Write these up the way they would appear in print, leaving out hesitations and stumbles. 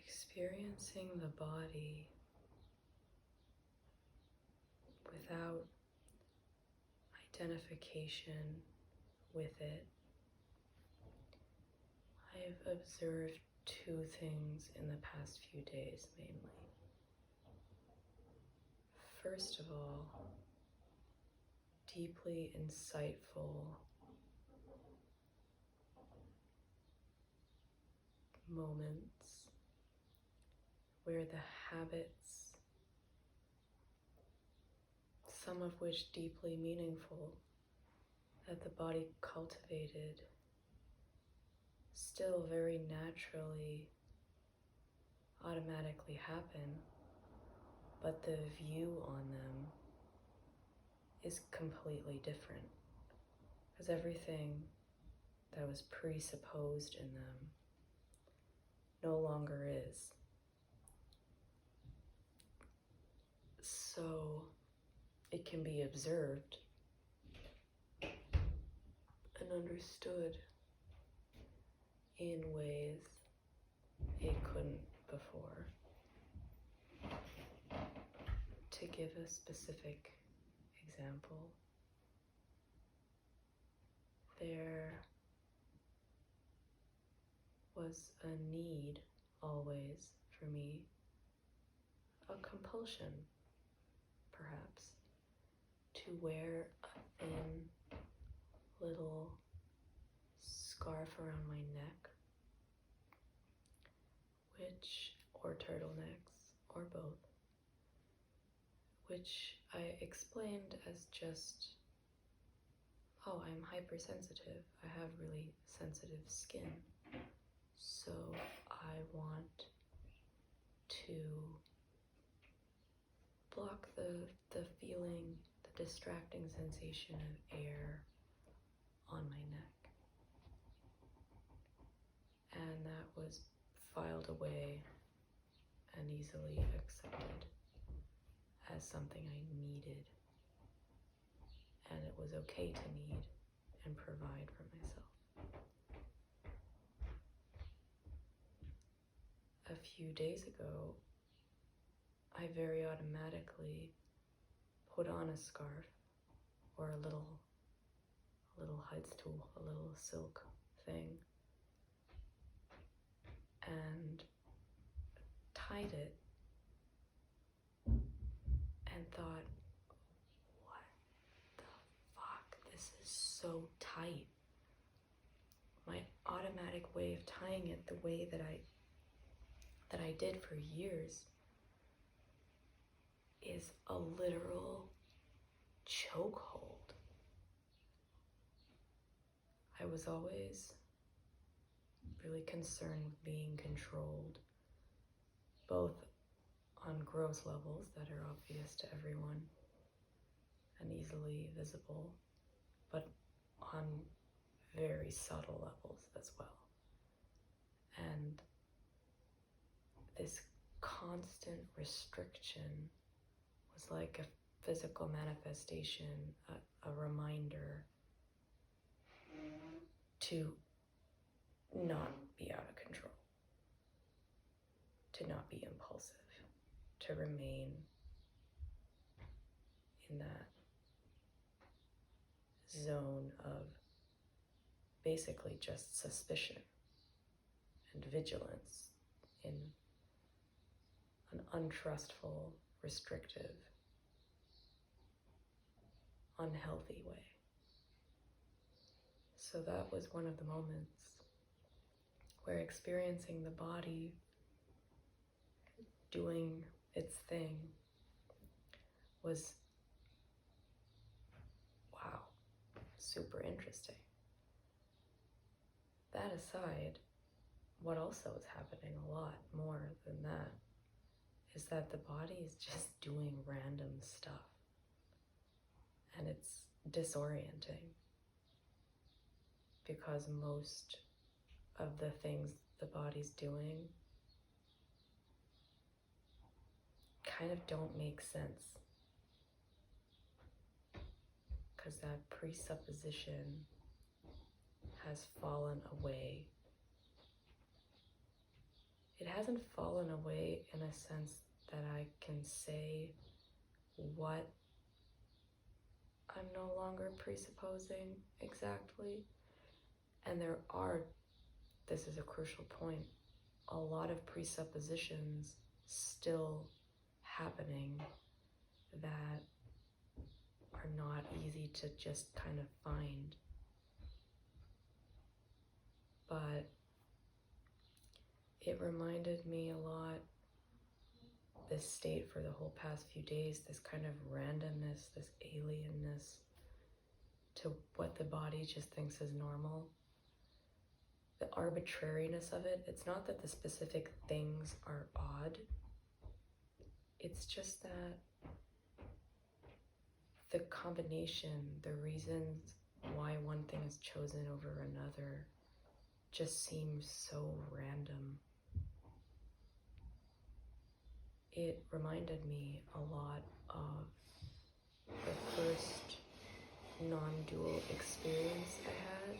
Experiencing the body without identification with it. I've observed two things in the past few days mainly. First of all, deeply insightful moments where the habits, some of which deeply meaningful, that the body cultivated still very naturally, automatically happen, but the view on them is completely different because everything that was presupposed in them no longer is. So it can be observed and understood in ways it couldn't before. To give a specific example, there was a need always for me, a compulsion perhaps, to wear a thin little scarf around my neck, or turtlenecks, or both, which I explained as just, oh, I'm hypersensitive. I have really sensitive skin. So I want to block the feeling, the distracting sensation of air on my neck. And that was filed away and easily accepted as something I needed. And it was okay to need and provide for myself. A few days ago, I very automatically put on a scarf or a little Heidstool, a little silk thing, and tied it and thought, what the fuck, this is so tight. My automatic way of tying it, the way that I did for years, is a literal chokehold. I was always really concerned with being controlled, both on gross levels that are obvious to everyone and easily visible, but on very subtle levels as well. And this constant restriction was like a physical manifestation, a reminder to not be out of control, to not be impulsive, to remain in that zone of basically just suspicion and vigilance in an untrustful, restrictive, unhealthy way. So that was one of the moments where experiencing the body doing its thing was, wow, super interesting. That aside, what also is happening a lot more than that is that the body is just doing random stuff, and it's disorienting because most of the things the body's doing kind of don't make sense, because that presupposition has fallen away. it hasn't fallen away in a sense that I can say what I'm no longer presupposing exactly. And there are, this is a crucial point, a lot of presuppositions still happening that are not easy to just kind of find. But it reminded me a lot, this state for the whole past few days, this kind of randomness, this alienness to what the body just thinks is normal. The arbitrariness of it, it's not that the specific things are odd, it's just that the combination, the reasons why one thing is chosen over another just seems so random. It reminded me a lot of the first non-dual experience I had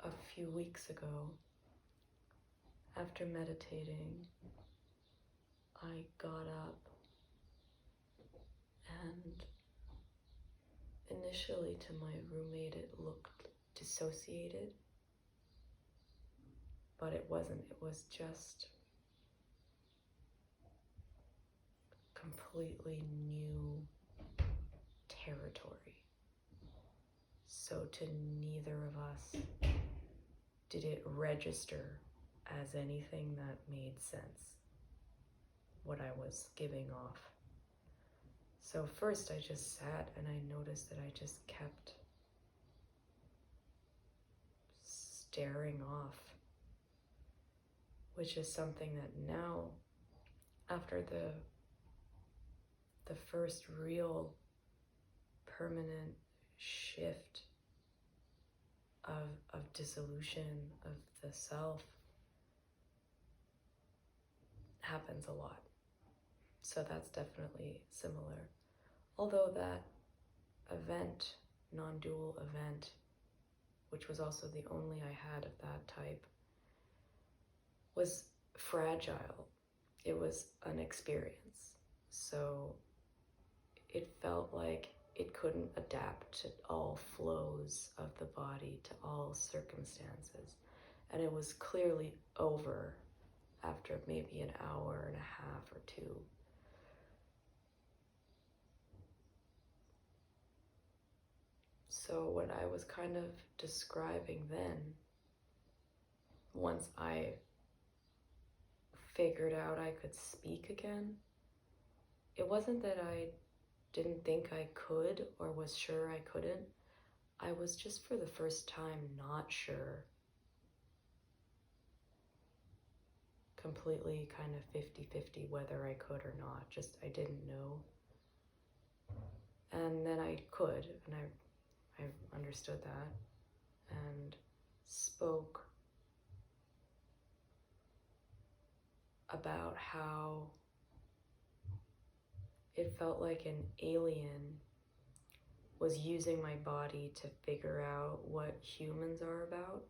a few weeks ago. After meditating, I got up and initially to my roommate it looked dissociated, but it wasn't. It was just completely new territory. So to neither of us did it register as anything that made sense, what I was giving off. So first I just sat and I noticed that I just kept staring off, which is something that now, after the first real permanent shift of dissolution of the self, happens a lot. So that's definitely similar. Although that event, non-dual event, which was also the only I had of that type, was fragile. It was an experience. So it felt like it couldn't adapt to all flows of the body, to all circumstances. And it was clearly over after maybe an hour and a half or two. So what I was kind of describing then, once I figured out I could speak again, it wasn't that I didn't think I could or was sure I couldn't. I was just for the first time not sure. Completely kind of 50-50 whether I could or not, just I didn't know. And then I could, and I understood that and spoke about how it felt like an alien was using my body to figure out what humans are about,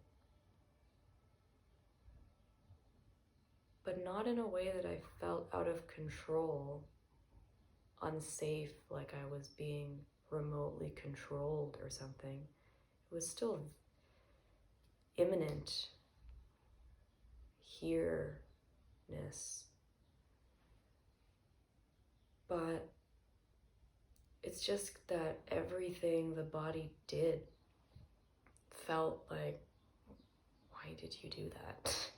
but not in a way that I felt out of control, unsafe, like I was being remotely controlled or something. It was still imminent here-ness. But it's just that everything the body did felt like, why did you do that?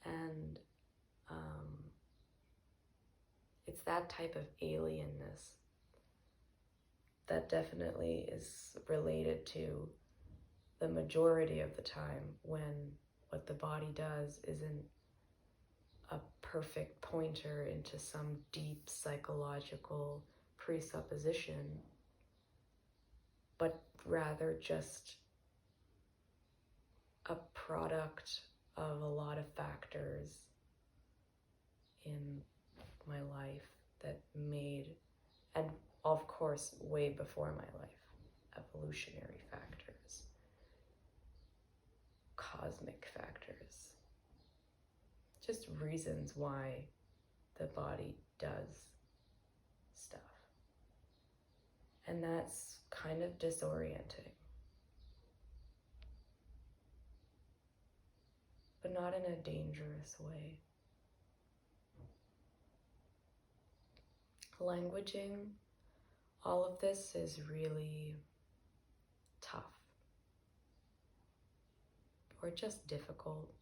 And it's that type of alienness that definitely is related to the majority of the time when what the body does isn't a perfect pointer into some deep psychological presupposition, but rather just a product of a lot of factors in my life that made, and of course way before my life, evolutionary factors, cosmic factors, just reasons why the body does stuff. And that's kind of disorienting, but not in a dangerous way. Languaging all of this is really tough, or just difficult,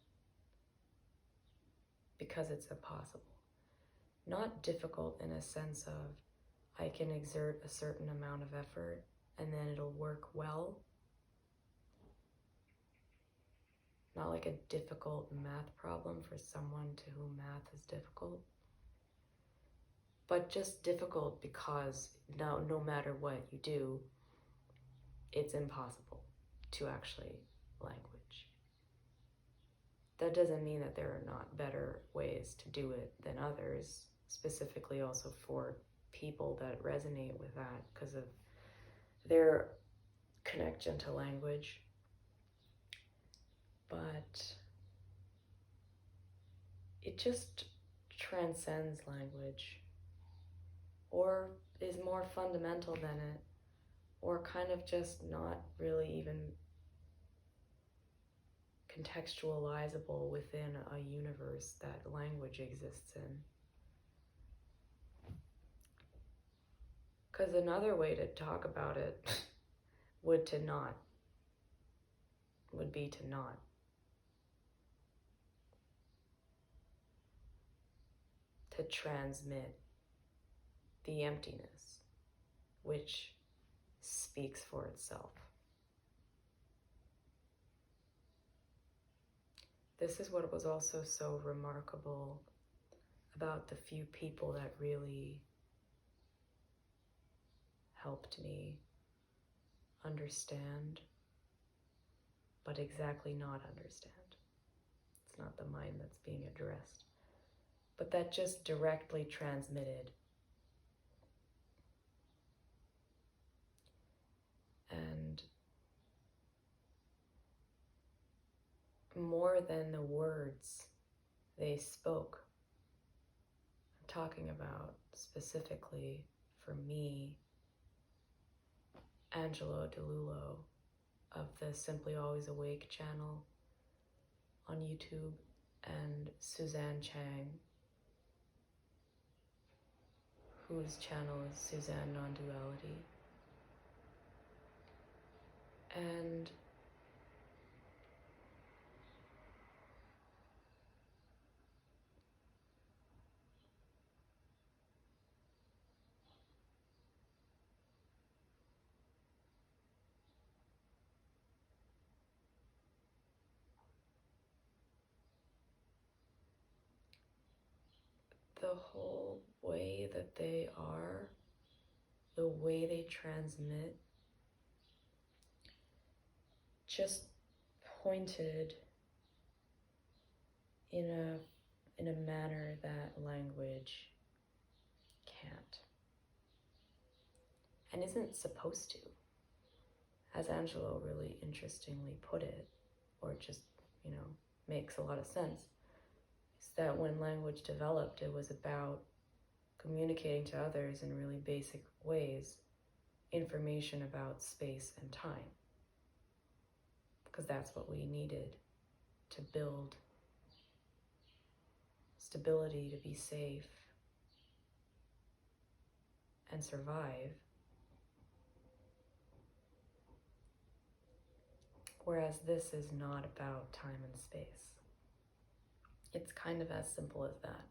because it's impossible. Not difficult in a sense of I can exert a certain amount of effort and then it'll work well. Not like a difficult math problem for someone to whom math is difficult, but just difficult because no matter what you do, it's impossible to actually language. That doesn't mean that there are not better ways to do it than others, specifically also for people that resonate with that because of their connection to language. But it just transcends language, or is more fundamental than it, or kind of just not really even contextualizable within a universe that language exists in. Because another way to talk about it would be to not. To transmit the emptiness, which speaks for itself. This is what was also so remarkable about the few people that really helped me understand, but exactly not understand. It's not the mind that's being addressed, but that just directly transmitted. And more than the words they spoke, I'm talking about specifically for me, Angelo DeLullo of the Simply Always Awake channel on YouTube, and Suzanne Chang, whose channel is Suzanne Non-Duality. And the whole way that they are, the way they transmit, just pointed in a manner that language can't and isn't supposed to. As Angelo really interestingly put it, or just, makes a lot of sense, is that when language developed, it was about communicating to others in really basic ways information about space and time, because that's what we needed to build stability, to be safe and survive. Whereas this is not about time and space. It's kind of as simple as that.